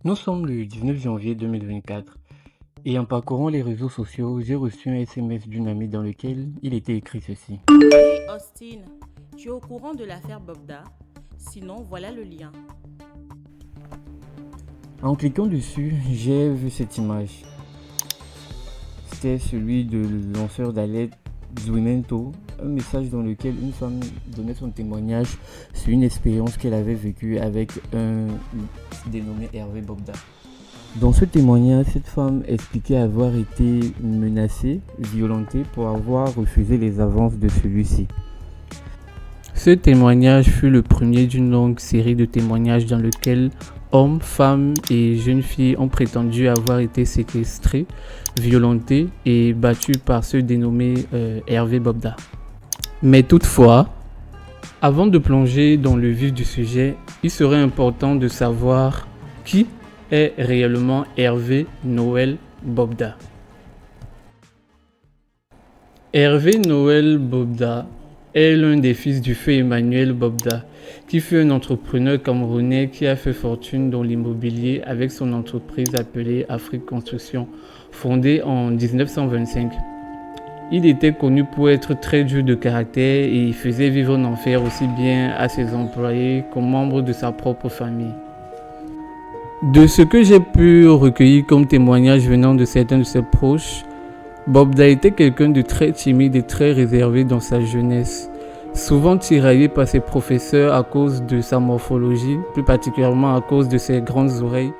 Nous sommes le 19 janvier 2024 et en parcourant les réseaux sociaux, j'ai reçu un SMS d'une amie dans lequel il était écrit ceci. Hey Austin, tu es au courant de l'affaire Bobda? Sinon, voilà le lien. En cliquant dessus, j'ai vu cette image. C'était celui de lanceur d'alerte Zwimento, un message dans lequel une femme donnait son témoignage sur une expérience qu'elle avait vécue avec un dénommé Hervé Bobda. Dans ce témoignage, cette femme expliquait avoir été menacée, violentée pour avoir refusé les avances de celui-ci. Ce témoignage fut le premier d'une longue série de témoignages dans lequel hommes, femmes et jeunes filles ont prétendu avoir été séquestrés, violentés et battus par ce dénommé Hervé Bobda. Mais toutefois, avant de plonger dans le vif du sujet, il serait important de savoir qui est réellement Hervé Noël Bobda. Hervé Noël Bobda est l'un des fils du feu Emmanuel Bobda, qui fut un entrepreneur camerounais qui a fait fortune dans l'immobilier avec son entreprise appelée Afrique Construction, fondée en 1925. Il était connu pour être très dur de caractère et il faisait vivre en enfer aussi bien à ses employés qu'aux membres de sa propre famille. De ce que j'ai pu recueillir comme témoignage venant de certains de ses proches, Bobda était quelqu'un de très timide et très réservé dans sa jeunesse, souvent tiraillé par ses professeurs à cause de sa morphologie, plus particulièrement à cause de ses grandes oreilles.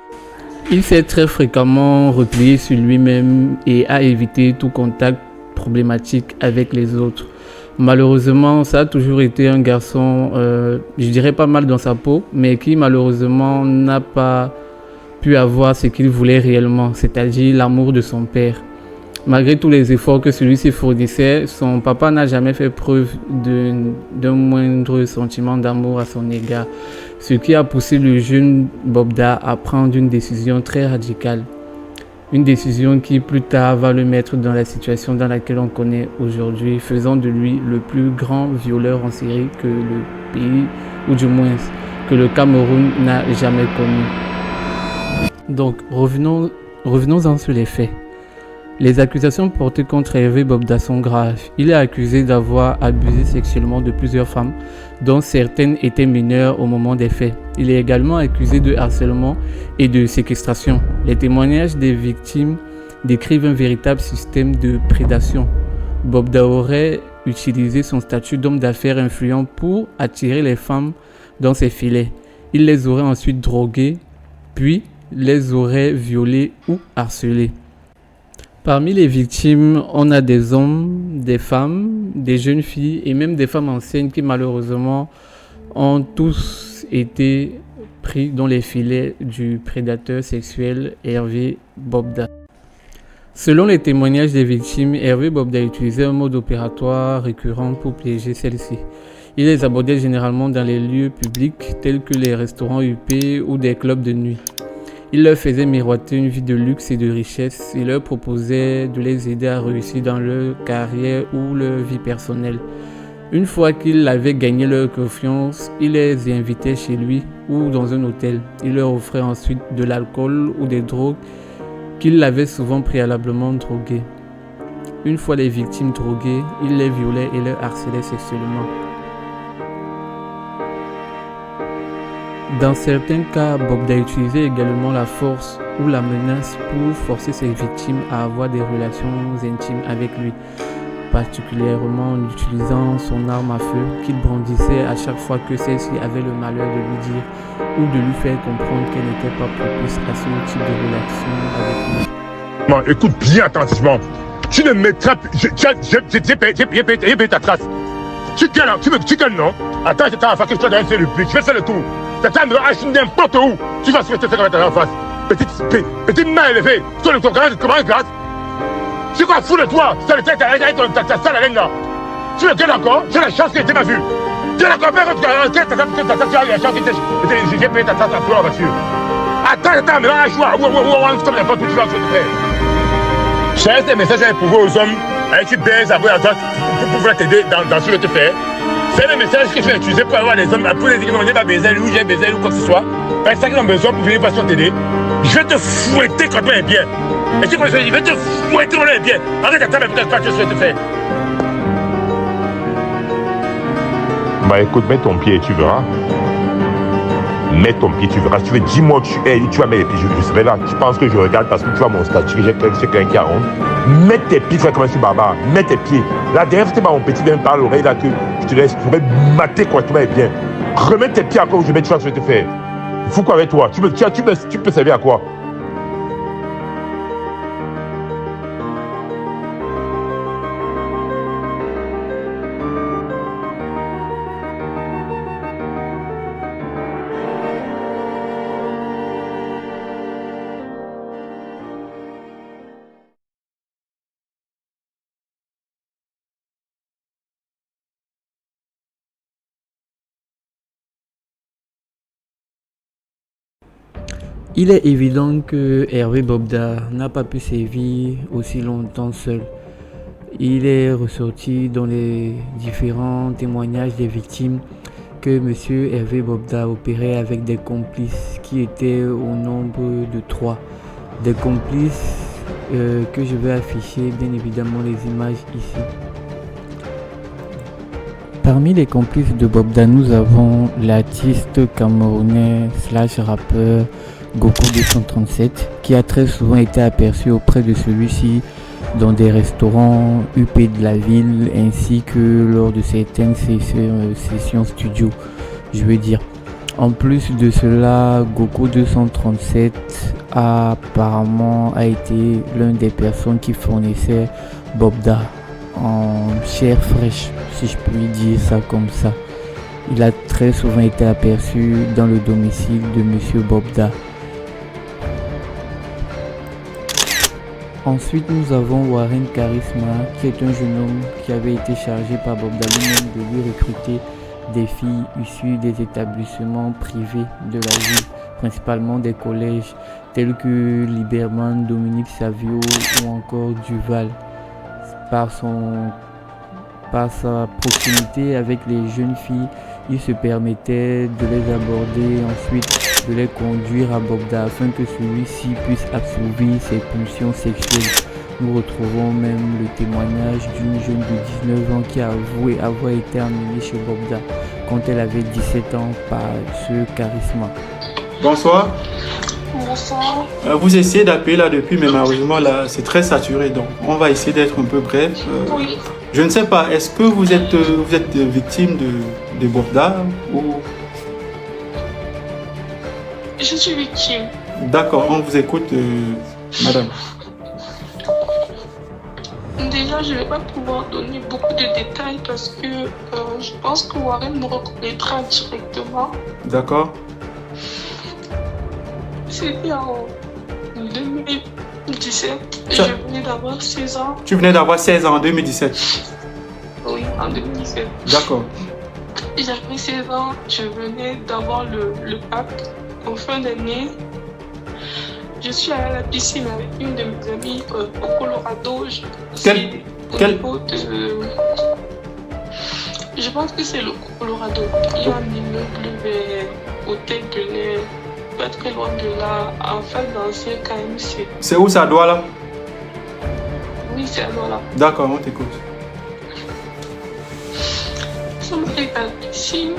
Il s'est très fréquemment replié sur lui-même et a évité tout contact problématique avec les autres. Malheureusement, ça a toujours été un garçon, je dirais pas mal dans sa peau, mais qui malheureusement n'a pas pu avoir ce qu'il voulait réellement, c'est-à-dire l'amour de son père. Malgré tous les efforts que celui-ci fournissait, son papa n'a jamais fait preuve d'un moindre sentiment d'amour à son égard, ce qui a poussé le jeune Bobda à prendre une décision très radicale. Une décision qui plus tard va le mettre dans la situation dans laquelle on connaît aujourd'hui, faisant de lui le plus grand violeur en série que le pays, ou du moins que le Cameroun n'a jamais connu. Donc revenons-en sur les faits. Les accusations portées contre Hervé Bobda sont graves. Il est accusé d'avoir abusé sexuellement de plusieurs femmes, dont certaines étaient mineures au moment des faits. Il est également accusé de harcèlement et de séquestration. Les témoignages des victimes décrivent un véritable système de prédation. Bobda aurait utilisé son statut d'homme d'affaires influent pour attirer les femmes dans ses filets. Il les aurait ensuite droguées, puis les aurait violées ou harcelées. Parmi les victimes, on a des hommes, des femmes, des jeunes filles et même des femmes enceintes qui malheureusement ont tous été pris dans les filets du prédateur sexuel Hervé Bobda. Selon les témoignages des victimes, Hervé Bobda utilisait un mode opératoire récurrent pour piéger celles-ci. Il les abordait généralement dans les lieux publics tels que les restaurants huppés ou des clubs de nuit. Il leur faisait miroiter une vie de luxe et de richesse et leur proposait de les aider à réussir dans leur carrière ou leur vie personnelle. Une fois qu'il avait gagné leur confiance, il les invitait chez lui ou dans un hôtel. Il leur offrait ensuite de l'alcool ou des drogues qu'il avait souvent préalablement droguées. Une fois les victimes droguées, il les violait et les harcelait sexuellement. Dans certains cas, Bobda utilisait également la force ou la menace pour forcer ses victimes à avoir des relations intimes avec lui, particulièrement en utilisant son arme à feu qu'il brandissait à chaque fois que celle-ci avait le malheur de lui dire ou de lui faire comprendre qu'elle n'était pas propice à ce type de relation avec lui. Non, écoute bien attentivement. Tu ne mettras plus. J'ai payé ta trace. Tu gagnes, non? Attends, je t'en face que je te donne le prix. Tu fais ça le tour. T'attends de acheter n'importe où. Tu vas se mettre ça en face. Petite main élevée. Toi, comment grâce? C'est quoi, fou de toi? Ça le tête, ta sale haleine là. Tu le gagnes encore? J'ai la chance que tu m'as vu. Tu l'as encore fait que ta la chance que j'ai payé ta trace à toi en voiture. Attends, mais là, je vois. Comme n'importe où tu vas te faire. J'ai des messages à prouver aux hommes avec qui baisent à droite pour pouvoir t'aider dans ce que tu fais. C'est le message que tu vas utiliser pour avoir des hommes, pour les dire que j'ai pas baiser lui ou j'ai baisé ou quoi que ce soit. Parce que ça qu'ils ont besoin pour venir passer t'aider. Je vais te fouetter quand on est bien. Et tu sais quoi je vais te fouetter quand on est bien. Arrête d'attendre avec quoi tu souhaites te faire. Bah écoute, mets ton pied et tu verras. Mets ton pied, tu verras. Si tu veux, dis-moi où tu es, tu vas mettre les pieds, je serai là. Tu penses que je regarde parce que tu vois mon statut, j'ai quelqu'un qui a honte. Mets tes pieds, frère, comme un barbare. Mets tes pieds. La dernière fois, c'était mon petit vient me parler à l'oreille là que je te laisse. Je pourrais mater correctement et bien. Remets tes pieds à quoi où je mets, tu vois ce que je vais te faire. Fous quoi avec toi? Tu peux servir à quoi? Il est évident que Hervé Bobda n'a pas pu sévir aussi longtemps seul. Il est ressorti dans les différents témoignages des victimes que M. Hervé Bobda opérait avec des complices qui étaient au nombre de 3. Des complices que je vais afficher bien évidemment les images ici. Parmi les complices de Bobda, nous avons l'artiste camerounais / rappeur Goku 237 qui a très souvent été aperçu auprès de celui-ci dans des restaurants UP de la ville ainsi que lors de certaines sessions studio, je veux dire. En plus de cela, Goku 237 apparemment a été l'une des personnes qui fournissait Bobda en chair fraîche, si je puis dire ça comme ça. Il a très souvent été aperçu dans le domicile de Monsieur Bobda. Ensuite, nous avons Warren Charisma, qui est un jeune homme qui avait été chargé par Bobda lui-même de lui recruter des filles issues des établissements privés de la ville, principalement des collèges tels que Liberman, Dominique Savio ou encore Duval. Par sa proximité avec les jeunes filles, il se permettait de les aborder, ensuite de les conduire à Bobda afin que celui-ci puisse assouvir ses pulsions sexuelles. Nous retrouvons même le témoignage d'une jeune de 19 ans qui a avoué avoir été emmenée chez Bobda quand elle avait 17 ans par ce Charisma. Bonsoir. Bonsoir. Vous essayez d'appeler là depuis, mais malheureusement là c'est très saturé, donc on va essayer d'être un peu bref. Oui. Je ne sais pas, est-ce que vous êtes victime de Bobda ou... Je suis victime. D'accord, on vous écoute, madame. Déjà, je ne vais pas pouvoir donner beaucoup de détails parce que je pense que Warren me reconnaîtra directement. D'accord. C'était en 2017. Je venais d'avoir 16 ans. Tu venais d'avoir 16 ans en 2017? Oui, en 2017. D'accord. J'avais 16 ans, je venais d'avoir le bac en fin d'année. Je suis allée à la piscine avec une de mes amies au Colorado. Je pense que c'est le Colorado. Il y a un immeuble vers Hôtel de l'air, pas très loin de là, en face d'ancien KMC. C'est où ça doit là? Oui, c'est à Douala. D'accord, on t'écoute. Nous sommes allés à la piscine.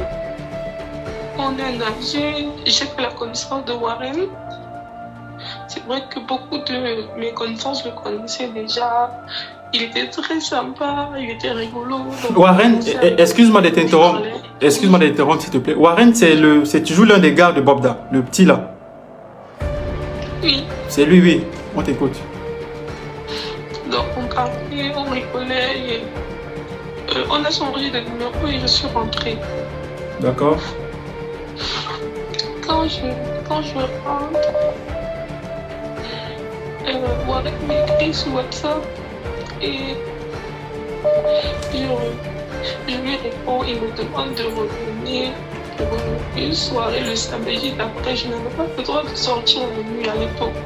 On a nagé. J'ai fait la connaissance de Warren. C'est vrai que beaucoup de mes connaissances le connaissaient déjà. Il était très sympa, il était rigolo. Warren, excuse-moi de t'interrompre. Excuse-moi de t'interrompre, s'il te plaît. Warren, c'est toujours l'un des gars de Bobda, le petit là. Oui. C'est lui, oui. On t'écoute. Donc on parlait, on rigolait. Et, on a changé de numéro et je suis rentrée. D'accord. Quand je rentre, Warren m'écrit sur WhatsApp et je lui réponds, il me demande de revenir pour une soirée le samedi d'après. Je n'avais pas le droit de sortir la nuit à l'époque.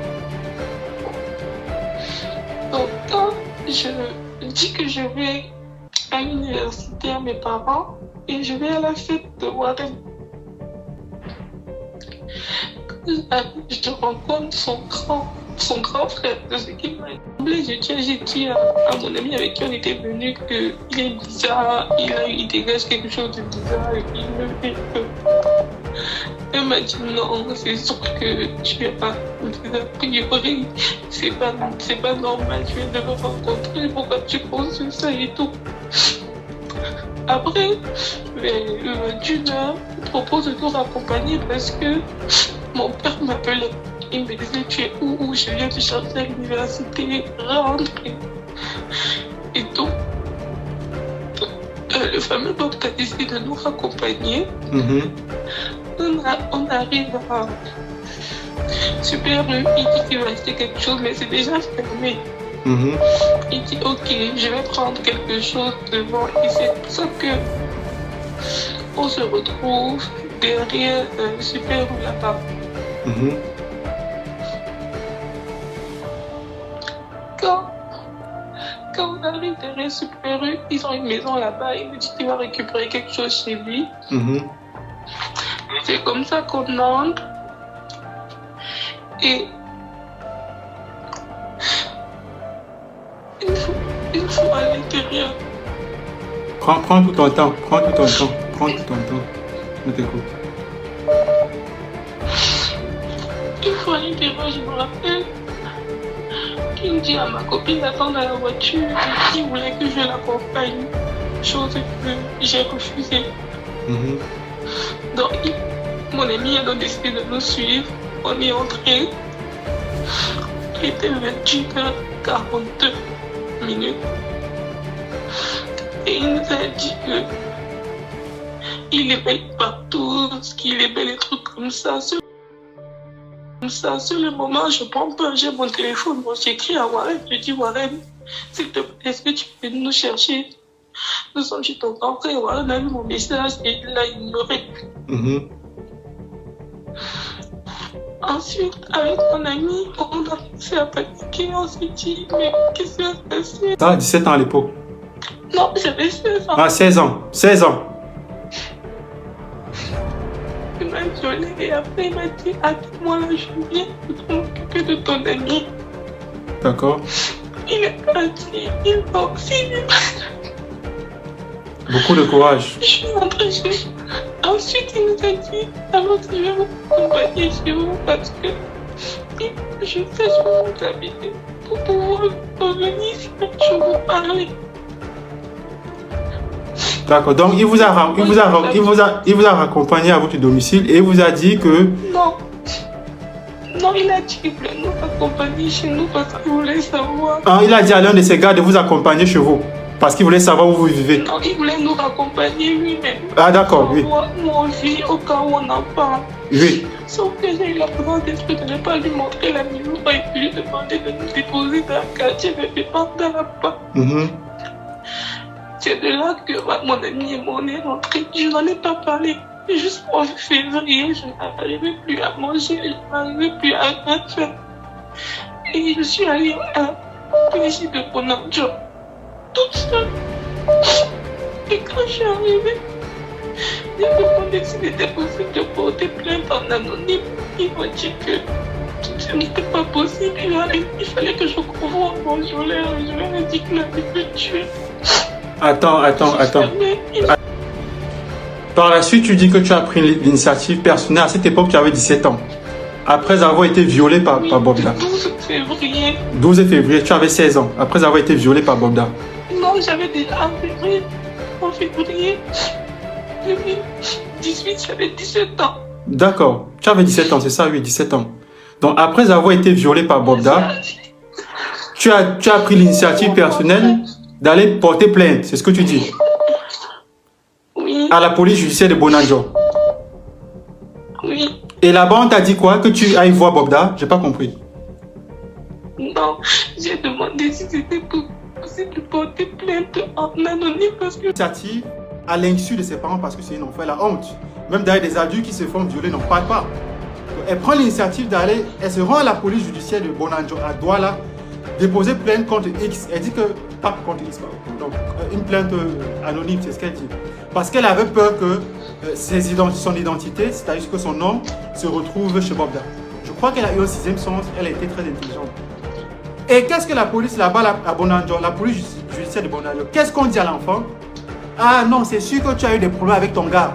Donc quand je dis que je vais à l'université à mes parents et je vais à la fête de Warren. je rencontre son grand frère, de ce qui m'a semblé. J'ai dit à mon ami avec qui on était venu qu'il est bizarre, il dégage quelque chose de bizarre, il me fait que... Elle m'a dit non, c'est sûr que tu as des a priori, c'est pas normal, tu viens de me rencontrer, pourquoi tu penses ça et tout. Après, le 21h, il propose de nous accompagner parce que mon père m'appelait. Il me disait, tu es où? Je viens te chercher à l'université, rentre. Et donc, le fameux Bob a décidé de nous accompagner. On arrive à Super U, il dit qu'il va acheter quelque chose, mais c'est déjà fermé. Il dit, ok, je vais prendre quelque chose devant. Et c'est pour ça que on se retrouve derrière Super U là-bas. Quand on arrive derrière Super U, ils ont une maison là-bas. Il me dit qu'il va récupérer quelque chose chez lui. C'est comme ça qu'on entre. Et une fois à l'intérieur. Prends tout ton temps. Je t'écoute. Une fois à l'intérieur, je me rappelle qu'il dit à ma copine d'attendre à la voiture et qu'il voulait que je l'accompagne. Chose que j'ai refusée. Donc, mon ami a donc décidé de nous suivre. On est entré. Il était 21h42. Et il nous a dit que il aimait partout, qu'il aimait les trucs comme ça. Sur le moment, je prends peur, j'ai mon téléphone, moi j'écris à Warren, je dis Warren, s'il te plaît, est-ce que tu peux nous chercher? Nous sommes chez ton grand frère, Warren a vu mon message et il l'a ignoré. Ensuite, avec mon ami, on a commencé à paniquer, on s'est dit, mais qu'est-ce qui va se passer? T'as 17 ans à l'époque? Non, j'avais 16 ans. Ah, 16 ans. 16 ans. Il m'a violé et après il m'a dit, attends-moi là, je viens pour m'occuper de ton ami. D'accord. Il est parti, il va aussi. Beaucoup de courage. Je suis rentrée chez lui. Ensuite, il nous a dit, alors je vais vous accompagner chez vous parce que je sais où vous habitez pour pouvoir revenir ici, je vous parler. D'accord, donc il vous a raccompagné à votre domicile et il vous a dit que... Non, il a dit qu'il voulait nous accompagner chez nous parce qu'il voulait savoir... Ah, il a dit à l'un de ses gars de vous accompagner chez vous parce qu'il voulait savoir où vous vivez. Non, il voulait nous accompagner lui-même. Ah d'accord, oui. Nous on vit au cas où on en parle. Oui. Sauf que j'ai eu la présence d'esprit de ne pas lui montrer la maison et puis lui demander de nous déposer dans un quartier de départ dans la part. C'est de là que mon ami et mon est rentré. Je n'en ai pas parlé. Jusqu'en février, je n'arrivais plus à manger, je n'arrivais plus à rien faire. Et je suis allée à l'université de Bonanjo, toute seule. Et quand je suis arrivée, j'ai demandé s'il était possible de porter plainte en anonyme. Ils m'ont dit que ce n'était pas possible. Il fallait que je couvre mon violeur. Je leur ai dit qu'il avait pu tuer. Attends. Par la suite, tu dis que tu as pris l'initiative personnelle. À cette époque, tu avais 17 ans. Après avoir été violé par Bobda. 12 février. 12 février, tu avais 16 ans. Après avoir été violé par Bobda. Non, j'avais déjà en février 2018, j'avais 17 ans. D'accord. Tu avais 17 ans, c'est ça, oui, 17 ans. Donc, après avoir été violé par Bobda, tu as pris l'initiative personnelle d'aller porter plainte, c'est ce que tu dis? Oui. À la police judiciaire de Bonanjo. Oui. Et là-bas, on t'a dit quoi? Que tu ailles voir Bobda? J'ai pas compris. Non, j'ai demandé si c'était possible de porter plainte en anonyme parce que... L'initiative à l'insu de ses parents parce que c'est une enfant, elle a honte. Même d'ailleurs, des adultes qui se font violer n'en parlent pas. Donc, elle prend l'initiative d'aller, elle se rend à la police judiciaire de Bonanjo, à Douala, déposer plainte contre X. Elle dit que pas contre l'histoire. Donc, une plainte anonyme, c'est ce qu'elle dit. Parce qu'elle avait peur que son identité, c'est-à-dire que son nom, se retrouve chez Bobda. Je crois qu'elle a eu un sixième sens, elle a été très intelligente. Et qu'est-ce que la police là-bas à Bonanjo, la police judiciaire de Bonanjo, qu'est-ce qu'on dit à l'enfant? Ah non, c'est sûr que tu as eu des problèmes avec ton gars.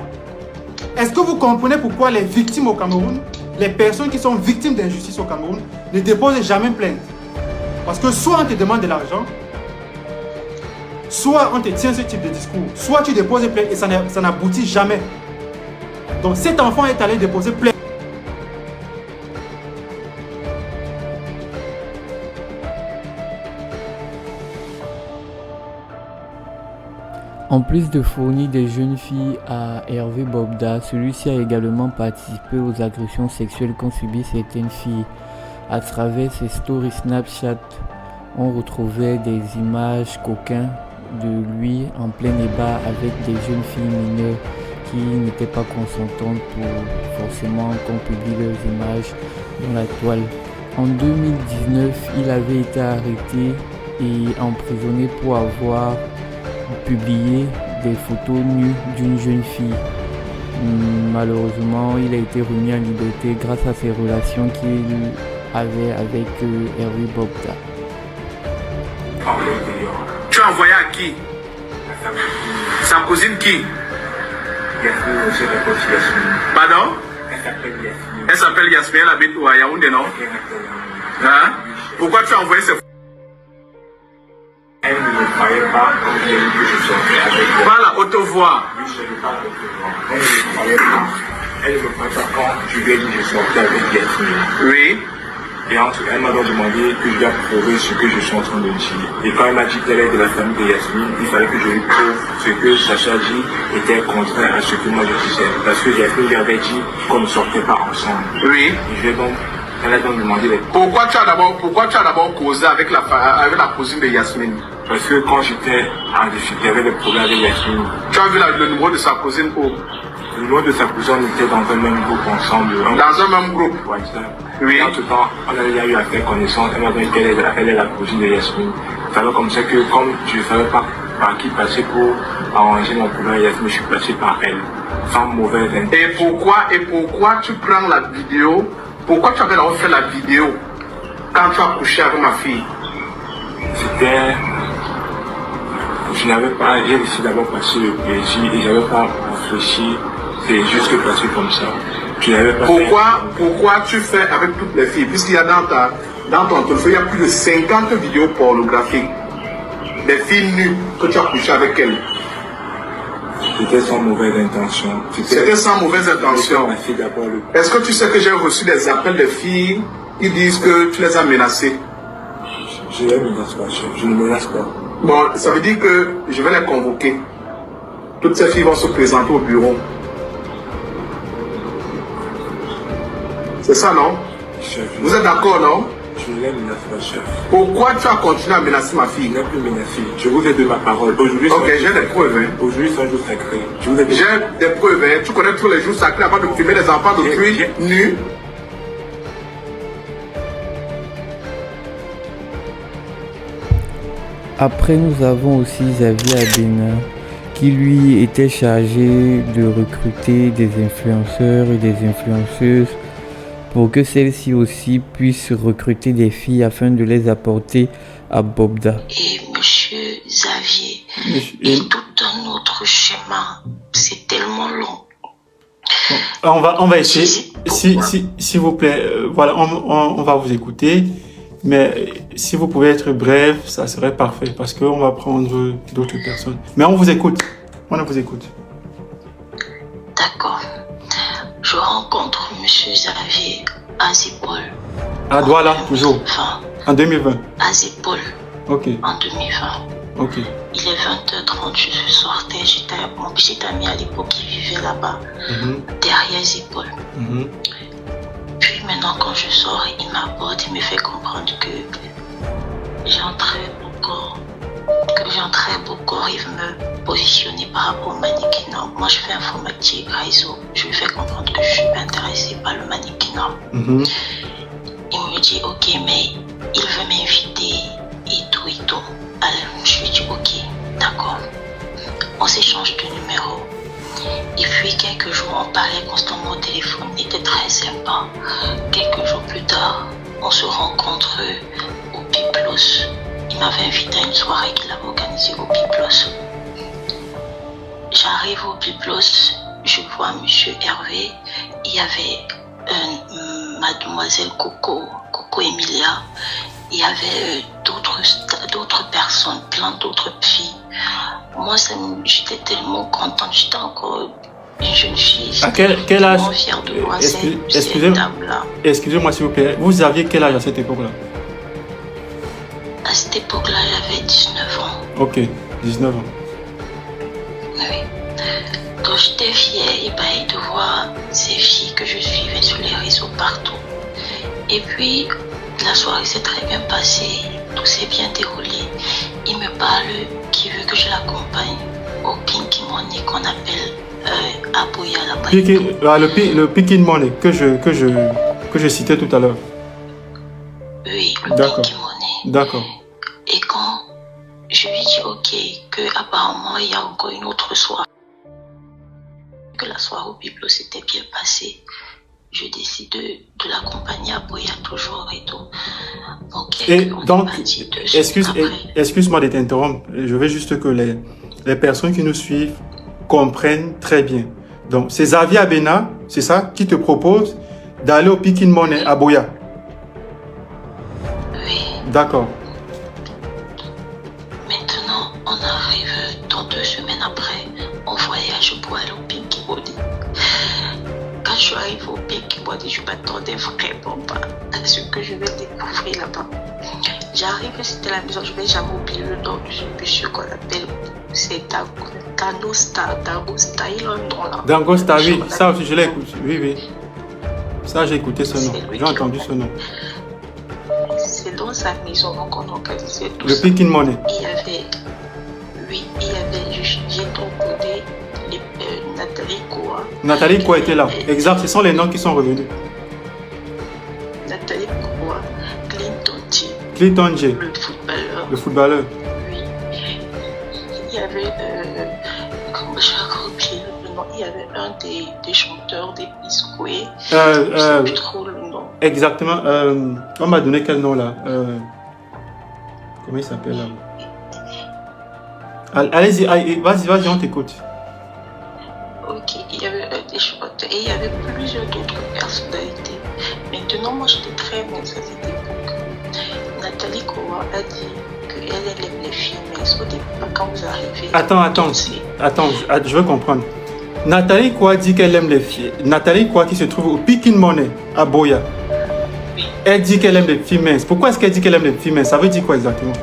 Est-ce que vous comprenez pourquoi les victimes au Cameroun, les personnes qui sont victimes d'injustice au Cameroun, ne déposent jamais plainte? Parce que soit on te demande de l'argent, soit on te tient ce type de discours, soit tu déposes plainte et ça n'aboutit jamais. Donc cet enfant est allé déposer plainte. En plus de fournir des jeunes filles à Hervé Bobda, celui-ci a également participé aux agressions sexuelles qu'ont subies certaines filles. À travers ses stories Snapchat, on retrouvait des images coquines de lui en plein débat avec des jeunes filles mineures qui n'étaient pas consentantes pour forcément qu'on publie leurs images dans la toile. En 2019, il avait été arrêté et emprisonné pour avoir publié des photos nues d'une jeune fille. Malheureusement, il a été remis en liberté grâce à ses relations qu'il avait avec Hervé Bobda. Tu as envoyé à qui? Sa cousine qui? Pardon? Elle s'appelle Yasmine, elle habite où? À Yaoundé, non? Hein? Pourquoi tu as envoyé ces photos? Elle ne me croyait pas quand j'ai dit que je sortais avec elle. Parle à haute voix. Oui, je ne parle pas. Elle ne me croyait pas. Elle ne me croyait pas quand je lui ai dit que je sortais avec Yasmine. Oui. Et elle m'a donc demandé que je dois prouver ce que je suis en train de dire. Et quand elle m'a dit qu'elle est de la famille de Yasmine, il fallait que je lui prouve ce que Sacha dit était contraire à ce que moi je disais. Parce que Yasmine lui avait dit qu'on ne sortait pas ensemble. Oui. Et elle a donc demandé pourquoi tu as d'abord causé avec la cousine de Yasmine? Parce que quand j'étais en difficulté avec le problème avec Yasmine, tu as vu le numéro de sa cousine où? Le numéro de sa cousine, on était dans un même groupe ensemble. Dans un même groupe? Ouais, ça. Oui. En tout temps, on a eu à faire connaissance. Elle m'a dit qu'elle est la cousine de Yasmine. Ça va comme ça que comme je ne savais pas par qui passer pour arranger mon problème avec Yasmine, je suis passé par elle. Sans mauvaise intention. Et pourquoi tu prends la vidéo? Pourquoi tu avais d'abord fait la vidéo quand tu as couché avec ma fille? C'était... Je n'avais pas... J'ai décidé d'abord passer le plaisir et je n'avais pas réfléchi. C'est juste passé comme ça. Je n'avais pas pourquoi tu fais avec toutes les filles? Puisqu'il y a dans ton téléphone, il y a plus de 50 vidéos pornographiques. Des filles nues que tu as couché avec elles. C'était sans mauvaise intention. C'était sans mauvaise intention. Est-ce que tu sais que j'ai reçu des appels de filles qui disent que tu les as menacées? Je les menace pas, je ne menace pas. Bon, ça veut dire que je vais les convoquer. Toutes ces filles vont se présenter au bureau. C'est ça, non? Chef, vous êtes d'accord, non? Je ne les menace pas, chef. Pourquoi tu as continué à menacer ma fille? Je n'ai plus menacé. Je vous ai donné ma parole. Aujourd'hui, ok, j'ai des preuves. Hein. Aujourd'hui, c'est un jour sacré. J'ai des preuves. Hein. Tu connais tous les jours sacrés avant de filmer les enfants d'autrui nus. Après, nous avons aussi Xavier Abena, qui lui était chargé de recruter des influenceurs et des influenceuses pour que celles-ci aussi puissent recruter des filles afin de les apporter à Bobda. Et monsieur Xavier, et tout un autre chemin, c'est tellement long. On va essayer, s'il vous plaît, voilà, on va vous écouter, mais si vous pouvez être bref, ça serait parfait, parce qu'on va prendre d'autres personnes. Mais on vous écoute, D'accord. Je rencontre monsieur Xavier à Zipol. À Douala, toujours. En 2020. À Zipol. Ok. En 2020. Ok. Il est 20h30, je sortais, mon petit ami à l'époque qui vivait là-bas, derrière Zipol. Puis maintenant quand je sors, il m'aborde, il me fait comprendre que j'ai un très beau corps, il veut me positionner par rapport au mannequinat. Moi je fais informatique, réseau, je lui fais comprendre que je suis pas intéressée par le mannequinat. Il me dit ok, mais il veut m'inviter et tout. Alors je On s'échange de numéros. Et puis quelques jours, on parlait constamment au téléphone. Il était très sympa. Quelques jours plus tard, on se rencontre au Biblos. Il m'avait invité à une soirée qu'il avait organisée au Biblos. J'arrive au Biblos, je vois Monsieur Hervé. Il y avait Mademoiselle Coco Emilia. Il y avait d'autres personnes, plein d'autres filles. Moi, j'étais tellement contente. J'étais encore une jeune fille. À quel âge? Fière de moi, cette dame-là. Excusez-moi s'il vous plaît. Vous aviez quel âge à cette époque-là? À cette époque-là, j'avais 19 ans. Ok, 19 ans. Oui. Donc j'étais fière de voir ces filles que je suivais sur les réseaux partout. Et puis, la soirée s'est très bien passée, tout s'est bien déroulé. Il me parle qu'il veut que je l'accompagne au Pinky Money qu'on appelle Aboya là-bas. Le Pinky Money que je citais tout à l'heure. Oui, le Pinky Money. D'accord. Et quand je lui dis ok, que apparemment il y a encore une autre soirée, que la soirée au Biblos s'était bien passée, je décide de l'accompagner à Boya toujours et tout. Donc, excuse-moi de t'interrompre. Je veux juste que les personnes qui nous suivent comprennent très bien. Donc, c'est Xavier Abena, c'est ça, qui te propose d'aller au Pinky Money à Boya. Oui. D'accord. Maintenant, on arrive dans 2 semaines après, on voyage pour aller au Pinky Money. Quand je suis arrivée au Pinky Money, je m'attendais vraiment pas à ce que je vais découvrir là-bas. J'arrive, c'était la maison, je vais jamais oublier le nom du monsieur qu'on appelle, c'est Dangosta, il a un nom là. Dangosta, oui, ça aussi je l'ai écouté, oui. Ça j'ai écouté ce nom, j'ai entendu ce nom. C'est dans sa maison qu'on organisait tout ça. Le Pinky Money. Il y avait, j'ai trouvé Nathalie Koua. Nathalie Koua était là, exact, ce sont les noms qui sont revenus. Nathalie Koua, Clinton J. Le footballeur. Oui. Il y avait, comment j'ai oublié le nom, il y avait un des chanteurs des Biscuits. Je ne sais plus trop le nom. Exactement. On m'a donné quel nom là? Comment il s'appelle là? Allez-y, vas-y, on t'écoute. Ok, il y avait des chanteurs et il y avait plusieurs d'autres personnalités. Maintenant, moi j'étais très bien à cette époque. Nathalie Koua a dit qu'elle aime les filles, mais au départ, quand vous arrivez... Attends, je veux comprendre. Nathalie Koua dit qu'elle aime les filles. Nathalie Koua qui se trouve au Pinky Money à Boya. Oui. Elle dit qu'elle aime les filles minces. Pourquoi est-ce qu'elle dit qu'elle aime les filles minces? Ça veut dire quoi exactement?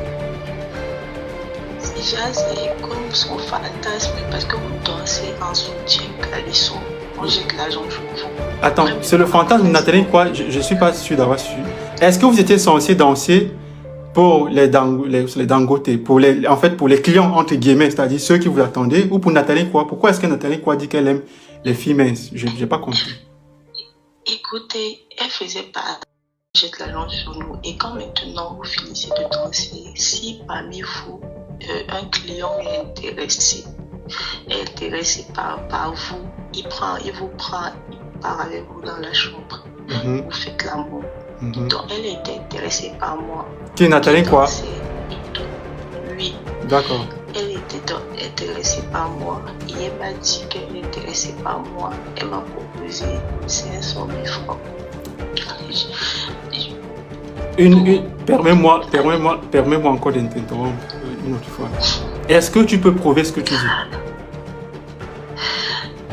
Déjà, c'est comme son fantasme, parce que vous dansez en soutien caleçon. Moi, j'ai de l'argent, je vous. Attends, c'est le fantasme de Nathalie Koua, je ne suis pas sûr d'avoir su. Est-ce que vous étiez censé danser pour les dangotés, pour les clients entre guillemets, c'est-à-dire ceux qui vous attendaient, ou pour Nathalie Koua? Pourquoi est-ce que Nathalie Koua dit qu'elle aime les filles minces? Je n'ai pas compris. Écoutez, elle faisait pas jette la langue sur nous. Et quand maintenant vous finissez de danser, si parmi vous, un client est intéressé par vous, il vous prend, il part avec vous dans la chambre, vous faites l'amour. Donc elle était intéressée par moi. Qui est Nathalie Koua? Oui. D'accord. Elle était intéressée par moi et elle m'a dit qu'elle est intéressée par moi. Elle m'a proposé 500 000 francs. Permets-moi encore d'interrompre une autre fois. Est-ce que tu peux prouver ce que tu dis?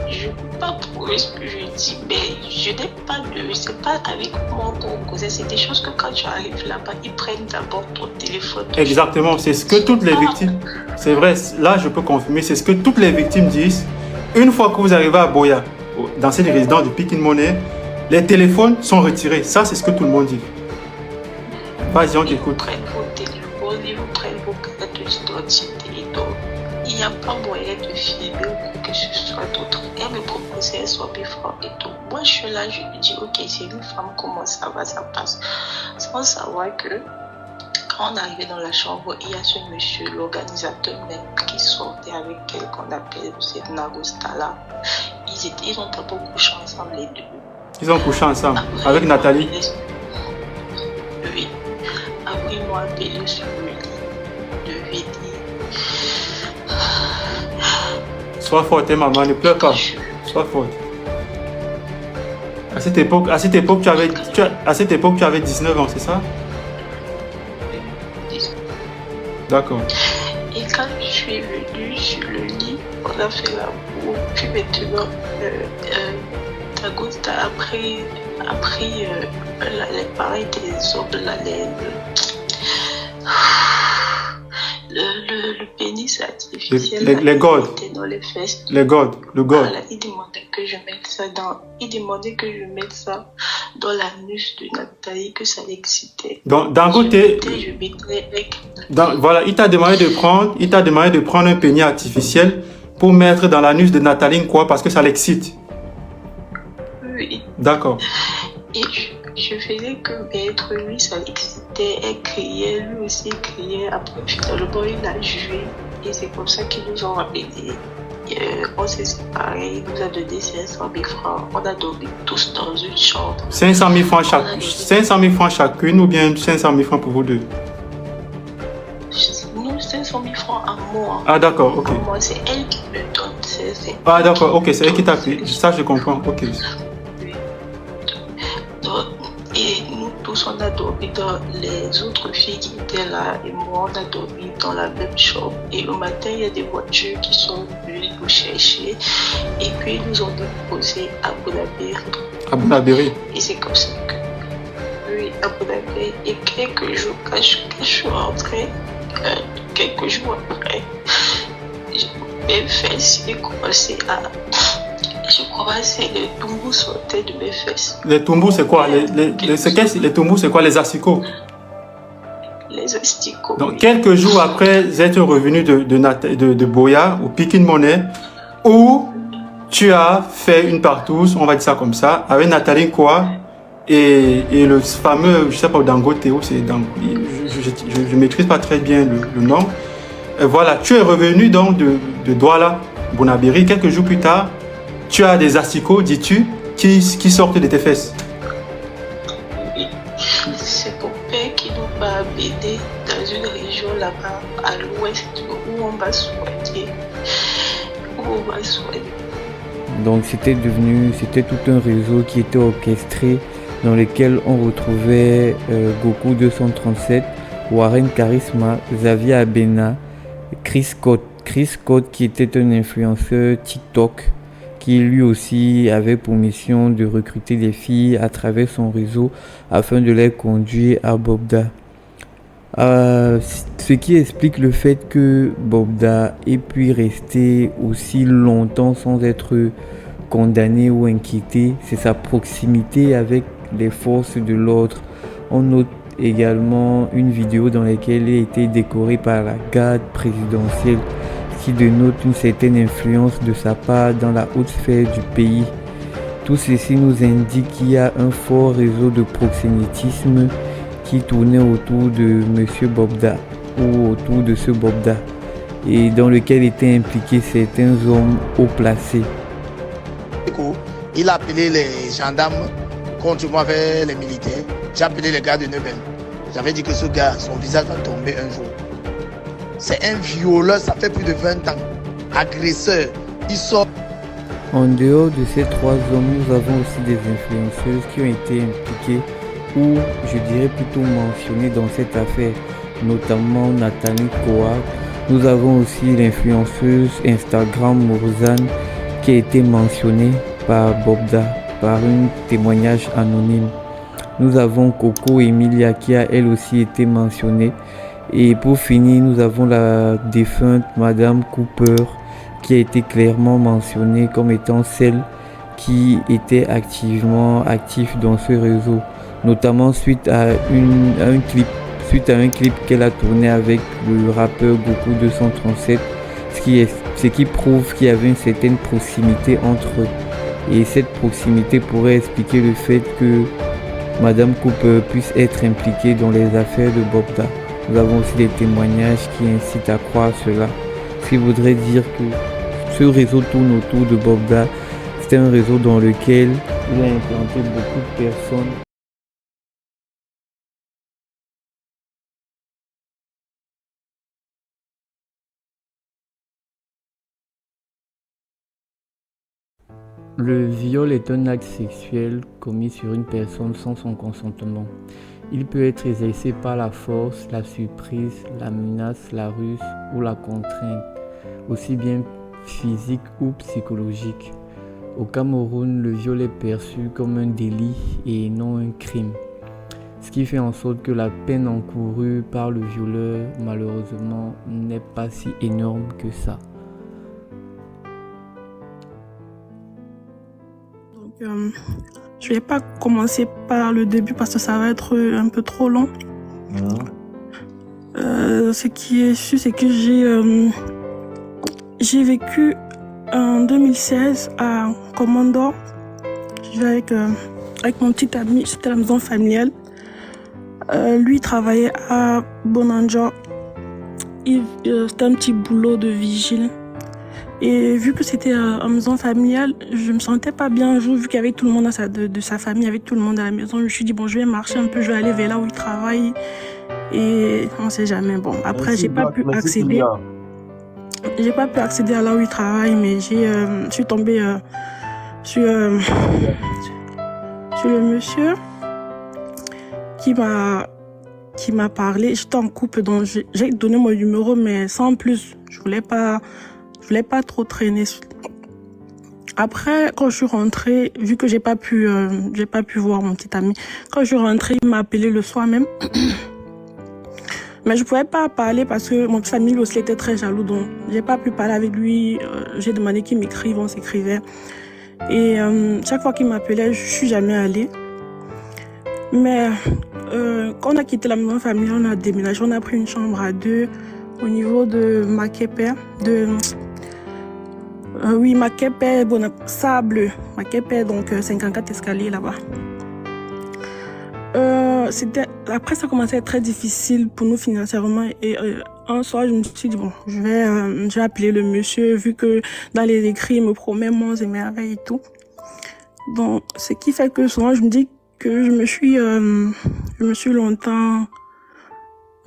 Je ne peux pas prouver ce que je dis, mais je n'ai pas de... C'est pas avec moi qu'on causait. C'est des choses que quand tu arrives là-bas, ils prennent d'abord ton téléphone. Exactement, c'est ce que toutes les victimes... C'est vrai, là je peux confirmer, c'est ce que toutes les victimes disent. Une fois que vous arrivez à Boya, dans cette résidence du Pinky Money, les téléphones sont retirés. Ça, c'est ce que tout le monde dit. Vas-y, on t'écoute. Ils prennent vos téléphones, ils vous prennent vos cartes d'identité et tout. Il n'y a pas moyen de filmer ou que ce soit d'autre. Elle me proposait 100 000 francs et tout. Moi, je suis là, je lui dis, ok, c'est une femme, comment ça va, ça passe. Sans savoir que Quand on arrivait dans la chambre, il y a ce monsieur, l'organisateur même, qui sortait avec quelqu'un qu'on appelle cette Nagostala. Ils ont d'abord couché ensemble les deux. Ils ont couché ensemble Après, avec Nathalie. Oui. Après, ils m'ont appelé sur le lit. Je vais dire. Sois forte, maman, ne pleure pas. Sois forte. À cette époque, tu avais 19 ans, c'est ça? D'accord. Et quand je suis venue sur le lit, on a fait la boue. Puis maintenant, Dagosta a pris les pareils des hommes, le pénis artificiel. Les godes. Dans les fesses. Le god. Voilà, il demandait que je mette ça dans l'anus de Nathalie, que ça l'excitait. Donc, Dangote, voilà, il t'a demandé de prendre un pénis artificiel pour mettre dans l'anus de Nathalie, quoi, parce que ça l'excite. Oui. D'accord. Et je faisais que mettre lui, ça l'excitait, elle criait, lui aussi criait. Après, finalement, il a joué. Et c'est comme ça qu'ils nous ont ramenés. On s'est séparés, il nous a donné 500 000 francs. On a dormi tous dans une chambre. 500 000 francs chacune ou bien 500 000 francs pour vous deux? Nous, 500 000 francs à moi. Ah, d'accord, ok. Moi, c'est elle qui me donne. Ah, d'accord, ok, c'est elle qui t'a pris. Ça, je comprends, ok. Et nous tous, on a dormi dans les autres filles qui étaient là. Et moi, on a dormi dans la même chambre. Et le matin, il y a des voitures qui sont venues nous chercher. Et puis, ils nous ont déposés à Bonabéry. À Bonabéry. Et c'est comme ça que... Oui, à Bonabéry. Et quelques jours, quand je suis rentrée, quelques jours après, mes fesses, j'ai commencé à... les tombous sortaient de mes fesses. Les tombous, c'est quoi? Les tombous, c'est quoi? Les asticots? Les asticots. Donc, oui. Quelques jours après, vous êtes revenu de Boya, au Pikin Money, où tu as fait une partouze, on va dire ça comme ça, avec Nathalie Koa et le fameux, je sais pas, Dangote, c'est je maîtrise pas très bien le nom. Et voilà, tu es revenu donc de Douala, Bonabéry, quelques jours plus tard. Tu as des asticots, dis-tu, qui sortent de tes fesses. Oui, c'est mon père qui nous a amenés dans une région là-bas, à l'ouest, où on va soigner. Donc c'était tout un réseau qui était orchestré, dans lequel on retrouvait Goku 237, Warren Charisma, Xavier Abena, Chris Code qui était un influenceur TikTok, qui lui aussi avait pour mission de recruter des filles à travers son réseau afin de les conduire à Bobda. Ce qui explique le fait que Bobda ait pu rester aussi longtemps sans être condamné ou inquiété, c'est sa proximité avec les forces de l'ordre. On note également une vidéo dans laquelle il a été décoré par la garde présidentielle, qui dénote une certaine influence de sa part dans la haute sphère du pays. Tout ceci nous indique qu'il y a un fort réseau de proxénétisme qui tournait autour de M. Bobda ou autour de ce Bobda et dans lequel étaient impliqués certains hommes haut placés. Il a appelé les gendarmes contre moi avec les militaires. J'ai appelé les gars de Neuben. J'avais dit que ce gars, son visage va tomber un jour. C'est un violeur, ça fait plus de 20 ans. Agresseur, il sort. En dehors de ces trois hommes, nous avons aussi des influenceuses qui ont été impliquées ou je dirais plutôt mentionnées dans cette affaire, notamment Nathalie Koa. Nous avons aussi l'influenceuse Instagram Mourzane qui a été mentionnée par Bobda, par un témoignage anonyme. Nous avons Coco Emilia qui a elle aussi été mentionnée. Et pour finir, nous avons la défunte Madame Cooper qui a été clairement mentionnée comme étant celle qui était active dans ce réseau, notamment suite à un clip qu'elle a tourné avec le rappeur Goku 237, ce qui prouve qu'il y avait une certaine proximité entre eux. Et cette proximité pourrait expliquer le fait que Madame Cooper puisse être impliquée dans les affaires de Bobda. Nous avons aussi des témoignages qui incitent à croire cela. Ce qui voudrait dire que ce réseau tourne autour de Bobda. C'est un réseau dans lequel il a implanté beaucoup de personnes. Le viol est un acte sexuel commis sur une personne sans son consentement. Il peut être exercé par la force, la surprise, la menace, la ruse ou la contrainte, aussi bien physique ou psychologique. Au Cameroun, le viol est perçu comme un délit et non un crime, ce qui fait en sorte que la peine encourue par le violeur, malheureusement, n'est pas si énorme que ça. Je vais pas commencer par le début parce que ça va être un peu trop long. Ce qui est sûr, c'est que j'ai vécu en 2016 à Komondor. Je vivais avec mon petit ami, c'était la maison familiale. Lui travaillait à Bonanjo. C'était un petit boulot de vigile. Et vu que c'était en maison familiale, je me sentais pas bien un jour, vu qu'il y avait tout le monde de sa famille, avec tout le monde à la maison. Je me suis dit, bon, je vais marcher un peu, je vais aller vers là où il travaille. Et on sait jamais. Bon, après, j'ai pas pu accéder. J'ai pas pu accéder à là où il travaille, mais je suis tombée sur le monsieur qui m'a parlé. J'étais en couple, donc j'ai donné mon numéro, mais sans plus. Je voulais pas trop traîner. Après, quand je suis rentrée, vu que j'ai pas pu voir mon petit ami, quand je suis rentrée, il m'a appelé le soir même. Mais je pouvais pas parler parce que mon petit ami aussi était très jaloux, donc j'ai pas pu parler avec lui. J'ai demandé qu'il m'écrive, on s'écrivait. Et chaque fois qu'il m'appelait, je suis jamais allée. Mais quand on a quitté la maison familiale, on a déménagé, on a pris une chambre à 2 au niveau de Makepe, Makepe, Sable, Makepe, donc 54 escaliers là-bas. Après, ça commençait à être très difficile pour nous financièrement. Et un soir, je me suis dit, bon, je vais appeler le monsieur, vu que dans les écrits, il me promet monts et merveilles et tout. Donc, ce qui fait que souvent, je me dis que je me suis longtemps,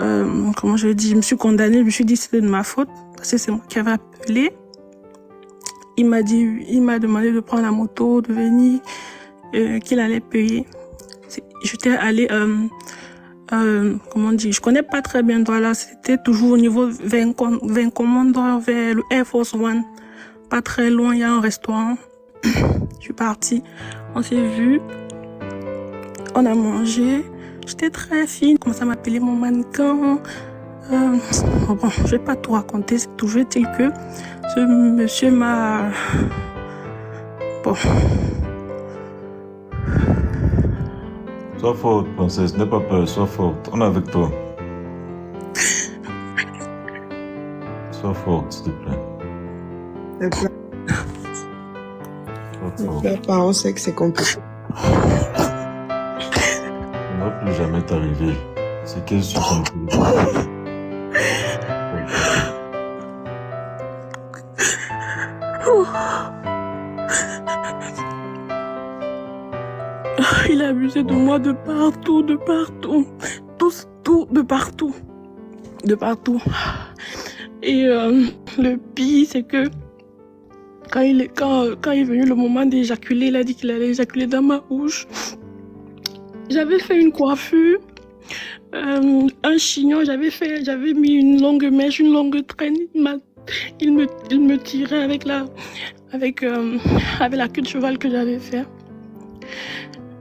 je me suis condamnée, je me suis dit que c'était de ma faute, parce que c'est moi qui avais appelé. Il m'a demandé de prendre la moto, de venir, qu'il allait payer. J'étais allée, je connais pas très bien Douala, c'était toujours au niveau 20 Commandeur vers le Air Force One. Pas très loin, il y a un restaurant. Je suis partie, on s'est vu, on a mangé. J'étais très fine, on commençait à m'appeler mon mannequin. Je vais pas tout raconter, c'est toujours est-il que ce monsieur m'a... Bon. Sois forte, princesse, n'aie pas peur, sois forte. On est avec toi. Sois forte, s'il te plaît. Ne pleure pas, on sait que c'est compliqué. Ça ne va plus jamais t'arriver. C'est qu'elle sur ton téléphone. Il a abusé de moi de partout. Tout, de partout. Et le pire, c'est que quand il est venu le moment d'éjaculer, il a dit qu'il allait éjaculer dans ma bouche. J'avais fait une coiffure, un chignon, j'avais mis une longue mèche, une longue traîne. Il me tirait avec la queue de cheval que j'avais fait.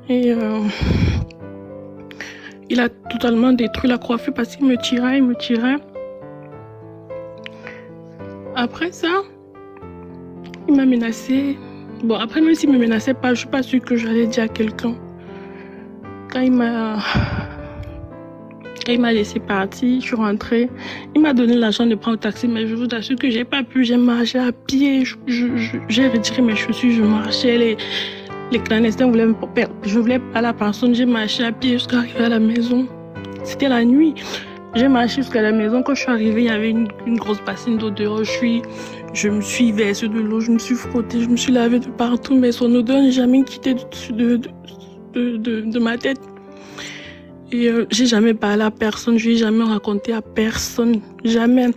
Et il a totalement détruit la coiffure parce qu'il me tirait. Après ça, il m'a menacé. Bon, après, même s'il me menaçait pas, je suis pas sûre que j'allais dire à quelqu'un. Quand il m'a laissé partir, je suis rentrée. Il m'a donné l'argent de prendre le taxi, mais je vous assure que j'ai pas pu. J'ai marché à pied. J'ai retiré mes chaussures, je marchais. Les clandestins voulaient me perdre. Je voulais pas la personne, j'ai marché à pied jusqu'à arriver à la maison. C'était la nuit. J'ai marché jusqu'à la maison. Quand je suis arrivée, il y avait une grosse bassine d'eau dehors. Je me suis versée de l'eau, je me suis frottée, je me suis lavée de partout, mais son odeur n'est jamais quittée de ma tête. Et j'ai jamais parlé à personne, je n'ai jamais raconté à personne, jamais.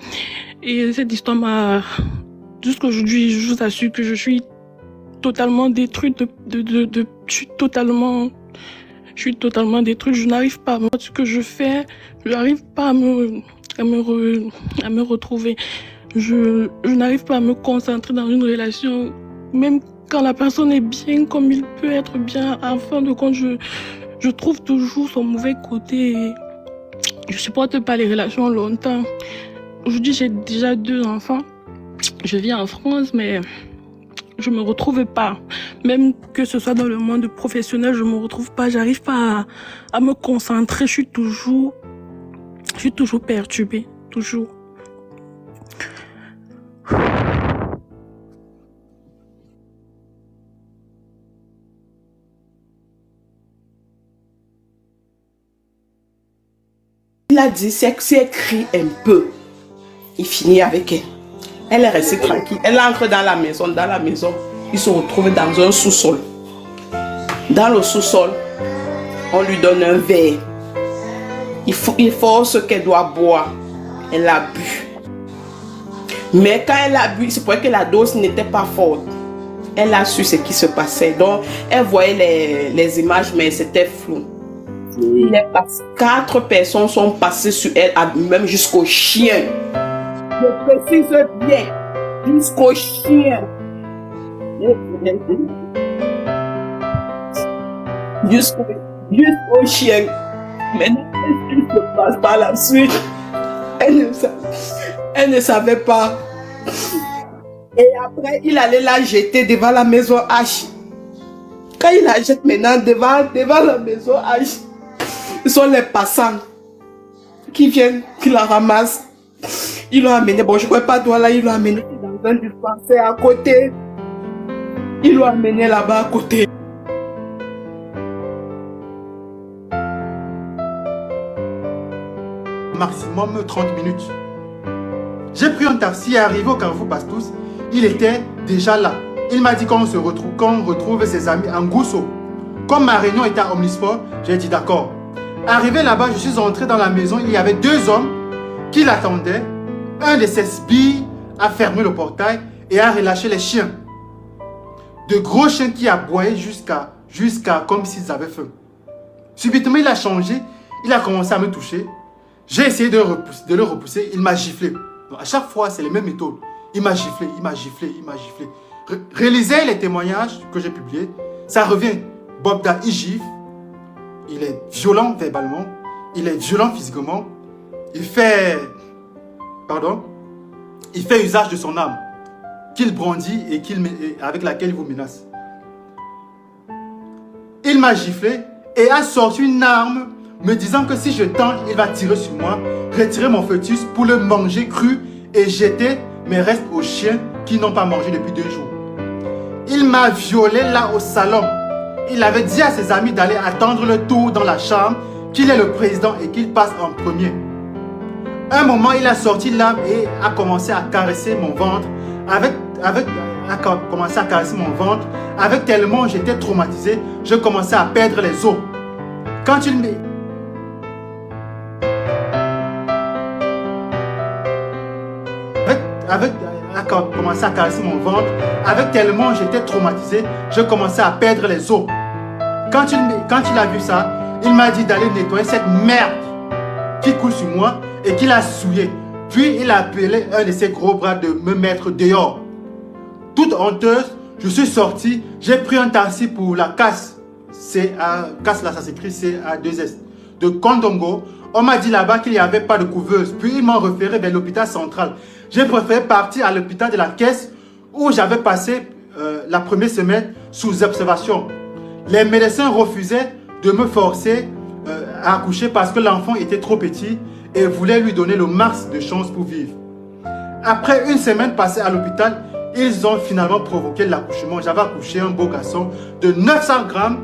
Et cette histoire m'a... Jusqu'aujourd'hui, je vous assure que je suis totalement détruite, je suis totalement détruite. Je n'arrive pas à me ce que je fais, je n'arrive pas à me retrouver. Je n'arrive pas à me concentrer dans une relation, même quand la personne est bien, comme il peut être bien. En fin de compte, je trouve toujours son mauvais côté. Et je supporte pas les relations longtemps. Aujourd'hui, j'ai déjà 2 enfants. Je vis en France, mais je me retrouve pas. Même que ce soit dans le monde professionnel, je me retrouve pas. J'arrive pas à me concentrer. Je suis toujours perturbée, toujours. Il a dit, si elle crie un peu, il finit avec elle. Elle est restée tranquille. Elle entre dans la maison. Dans la maison, il se retrouve dans un sous-sol. Dans le sous-sol, on lui donne un verre. Il force qu'elle doit boire. Elle a bu. Mais quand elle a bu, c'est pour que la dose n'était pas forte. Elle a su ce qui se passait. Donc, elle voyait les images, mais c'était flou. Il est passé. 4 personnes sont passées sur elle, même jusqu'au chien. Je précise bien, jusqu'au chien. Jusqu'au chien. Maintenant, qu'est-ce qui se passe par la suite? Elle ne savait pas. Et après, il allait la jeter devant la maison H. Quand il la jette maintenant devant la maison H, ce sont les passants qui viennent, qui la ramassent. Ils l'ont amené, bon je ne crois pas toi là, ils l'ont amené dans un dispensaire à côté. Ils l'ont amené là-bas à côté. Maximum 30 minutes. J'ai pris un taxi et arrivé au Carrefour Pastous, il était déjà là. Il m'a dit qu'on retrouve ses amis en Gousso. Comme ma réunion était à Omnisport, j'ai dit d'accord. Arrivé là-bas, je suis entré dans la maison, il y avait 2 hommes qui l'attendaient. Un de ses sbires a fermé le portail et a relâché les chiens. De gros chiens qui aboyaient jusqu'à comme s'ils avaient faim. Subitement, il a changé, il a commencé à me toucher. J'ai essayé de le repousser, il m'a giflé. Donc, à chaque fois, c'est les mêmes méthodes. Il m'a giflé, il m'a giflé, il m'a giflé. Réalisez les témoignages que j'ai publiés, ça revient. Bobda, il gifle, il est violent verbalement, il est violent physiquement, il fait usage de son arme qu'il brandit et avec laquelle il vous menace. Il m'a giflé et a sorti une arme me disant que si je tente, il va tirer sur moi, retirer mon fœtus pour le manger cru et jeter mes restes aux chiens qui n'ont pas mangé depuis 2 jours. Il m'a violé là au salon. Il avait dit à ses amis d'aller attendre le tour dans la chambre, qu'il est le président et qu'il passe en premier. Un moment, il a sorti l'arme et a commencé à caresser mon ventre. Avec tellement j'étais traumatisé, je commençais à perdre les os. Quand il me... a commencé à caresser mon ventre. Avec tellement j'étais traumatisé, je commençais à perdre les os. Quand il a vu ça, il m'a dit d'aller nettoyer cette merde qui coule sur moi et qu'il a souillé. Puis il a appelé un de ses gros bras de me mettre dehors. Toute honteuse, je suis sorti, j'ai pris un taxi pour la casse. Casse là, ça s'écrit C-A-2-S. De Kondongo. On m'a dit là-bas qu'il n'y avait pas de couveuse. Puis ils m'ont référé vers l'hôpital central. J'ai préféré partir à l'hôpital de la Caisse où j'avais passé la première semaine sous observation. Les médecins refusaient de me forcer à accoucher parce que l'enfant était trop petit et voulaient lui donner le max de chance pour vivre. Après 1 semaine passée à l'hôpital, ils ont finalement provoqué l'accouchement. J'avais accouché un beau garçon de 900 grammes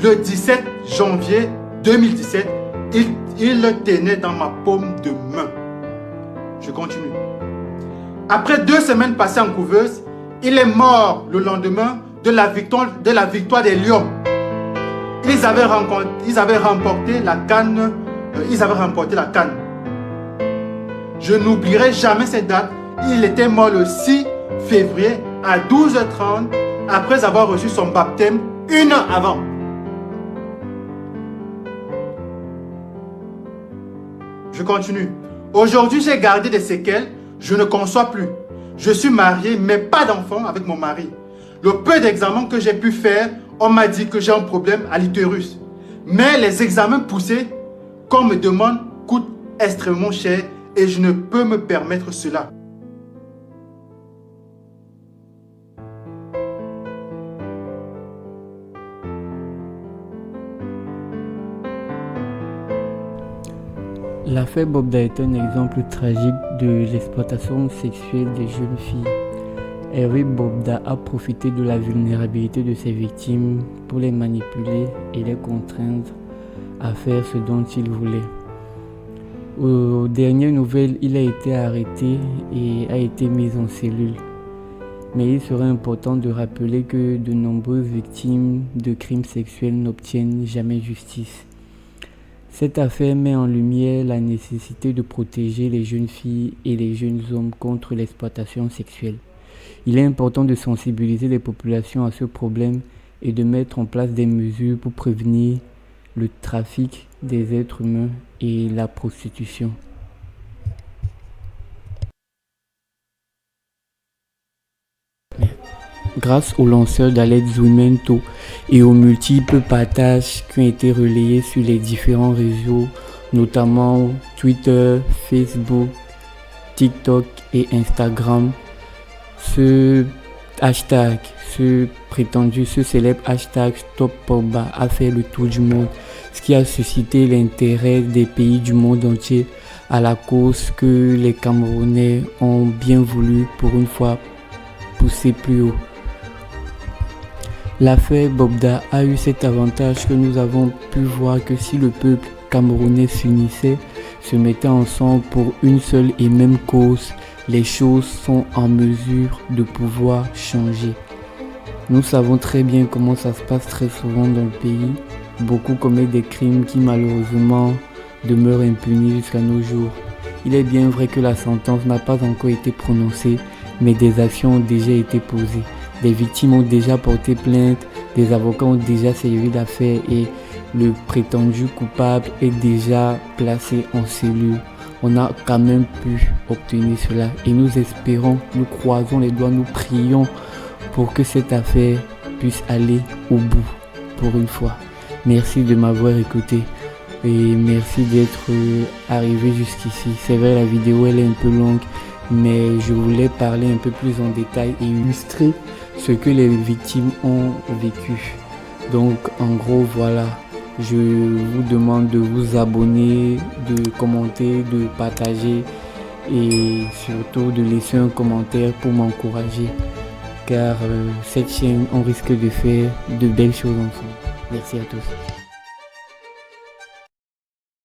le 17 janvier 2017. il le tenait dans ma paume de main. Je continue. Après 2 semaines passées en couveuse, il est mort le lendemain de la victoire des Lions. Ils avaient remporté la CAN. Je n'oublierai jamais cette date. Il était mort le 6 février à 12h30 après avoir reçu son baptême 1 heure avant. Je continue. Aujourd'hui, j'ai gardé des séquelles. Je ne conçois plus. Je suis marié, mais pas d'enfant avec mon mari. Le peu d'examens que j'ai pu faire, on m'a dit que j'ai un problème à l'utérus. Mais les examens poussés qu'on me demande coûtent extrêmement cher et je ne peux me permettre cela. L'affaire Bobda est un exemple tragique de l'exploitation sexuelle des jeunes filles. Hervé Bobda a profité de la vulnérabilité de ses victimes pour les manipuler et les contraindre à faire ce dont il voulait. Aux dernières nouvelles, il a été arrêté et a été mis en cellule. Mais il serait important de rappeler que de nombreuses victimes de crimes sexuels n'obtiennent jamais justice. Cette affaire met en lumière la nécessité de protéger les jeunes filles et les jeunes hommes contre l'exploitation sexuelle. Il est important de sensibiliser les populations à ce problème et de mettre en place des mesures pour prévenir le trafic des êtres humains et la prostitution. Grâce aux lanceurs d'alerte Zoumento et aux multiples partages qui ont été relayés sur les différents réseaux, notamment Twitter, Facebook, TikTok et Instagram, ce célèbre hashtag Stop Bobda a fait le tour du monde, ce qui a suscité l'intérêt des pays du monde entier à la cause que les Camerounais ont bien voulu pour une fois pousser plus haut. L'affaire Bobda a eu cet avantage que nous avons pu voir que si le peuple camerounais s'unissait, se mettait ensemble pour une seule et même cause, les choses sont en mesure de pouvoir changer. Nous savons très bien comment ça se passe très souvent dans le pays. Beaucoup commettent des crimes qui malheureusement demeurent impunis jusqu'à nos jours. Il est bien vrai que la sentence n'a pas encore été prononcée, mais des actions ont déjà été posées. Des victimes ont déjà porté plainte, des avocats ont déjà servi l'affaire et le prétendu coupable est déjà placé en cellule. On a quand même pu obtenir cela et nous espérons, nous croisons les doigts, nous prions pour que cette affaire puisse aller au bout pour une fois. Merci de m'avoir écouté et merci d'être arrivé jusqu'ici. C'est vrai, la vidéo elle est un peu longue, mais je voulais parler un peu plus en détail et illustrer ce que les victimes ont vécu. Donc en gros voilà, je vous demande de vous abonner, de commenter, de partager et surtout de laisser un commentaire pour m'encourager, car cette chaîne on risque de faire de belles choses ensemble. Merci à tous.